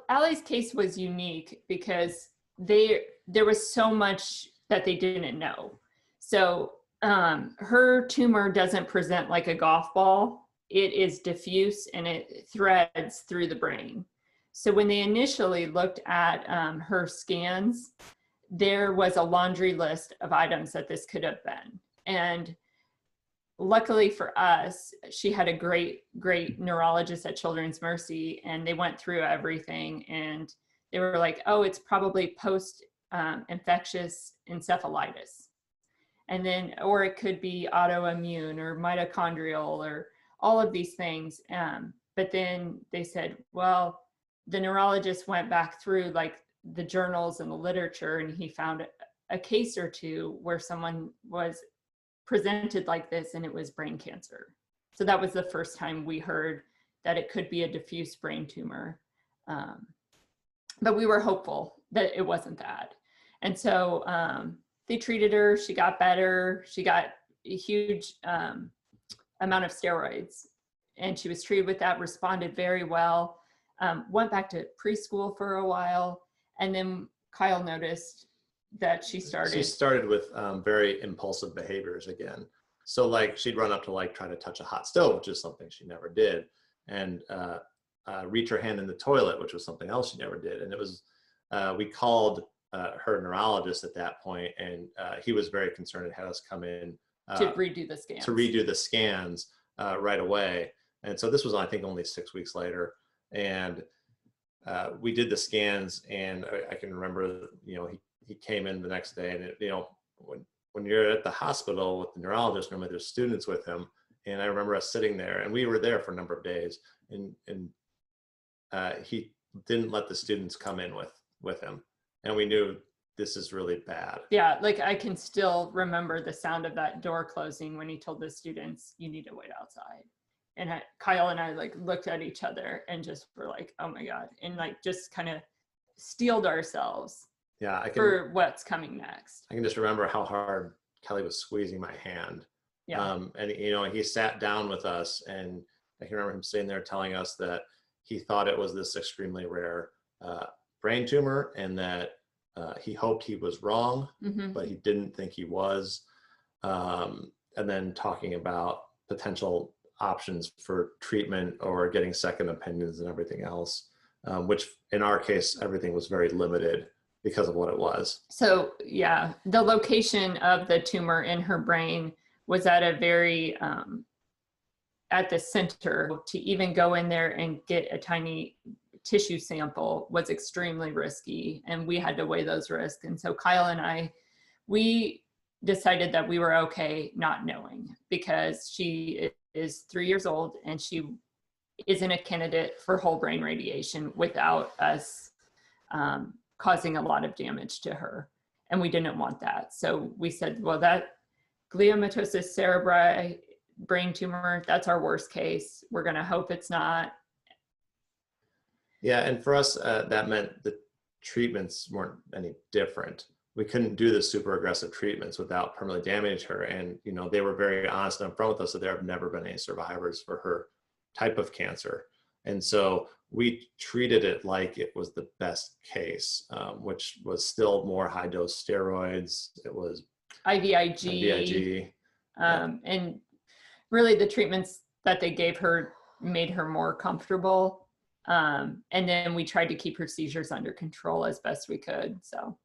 Allie's case was unique because there was so much that they didn't know. So her tumor doesn't present like a golf ball. It is diffuse and it threads through the brain. So when they initially looked at her scans, there was a laundry list of items that this could have been. And luckily for us, she had a great neurologist at Children's Mercy, and they went through everything and they were like, oh, it's probably post-infectious encephalitis. And then, or it could be autoimmune or mitochondrial or all of these things. But then they said, well, the neurologist went back through like the journals and the literature, and he found a case or two where someone was presented like this and it was brain cancer. So that was the first time we heard that it could be a diffuse brain tumor. But we were hopeful that it wasn't that. And so they treated her, she got better, she got a huge amount of steroids, and she was treated with that, responded very well, went back to preschool for a while, and then Kyle noticed that she started with very impulsive behaviors again. So like she'd run up to like try to touch a hot stove, which is something she never did, and reach her hand in the toilet, which was something else she never did. And it was, we called her neurologist at that point, and he was very concerned and had us come in to redo the scans right away. And so this was, I think, only 6 weeks later. And we did the scans, and I can remember, you know, he came in the next day, and you know, when you're at the hospital with the neurologist, normally there's students with him. And I remember us sitting there, and we were there for a number of days, and he didn't let the students come in with him. And we knew this is really bad. Yeah, like I can still remember the sound of that door closing when he told the students, you need to wait outside. And Kyle and I like looked at each other and just were like, oh my God. And like just kind of steeled ourselves for what's coming next. I can just remember how hard Kelly was squeezing my hand. Yeah. And you know, he sat down with us, and I can remember him sitting there telling us that he thought it was this extremely rare brain tumor, and that he hoped he was wrong, but he didn't think he was. And then talking about potential options for treatment or getting second opinions and everything else, which in our case, everything was very limited because of what it was. So yeah, the location of the tumor in her brain was at a very, at the center. To even go in there and get a tiny tissue sample was extremely risky, and we had to weigh those risks. And so Kyle and I, we decided that we were okay not knowing, because she is 3 years old and she isn't a candidate for whole brain radiation without us causing a lot of damage to her. And we didn't want that. So we said, well, that gliomatosis cerebri brain tumor, that's our worst case. We're going to hope it's not. Yeah, and for us, that meant the treatments weren't any different. We couldn't do the super aggressive treatments without permanently damaging her. And, you know, they were very honest and upfront with us that there have never been any survivors for her type of cancer. And so we treated it like it was the best case, which was still more high dose steroids. It was IVIG. And really the treatments that they gave her made her more comfortable. And then we tried to keep her seizures under control as best we could. So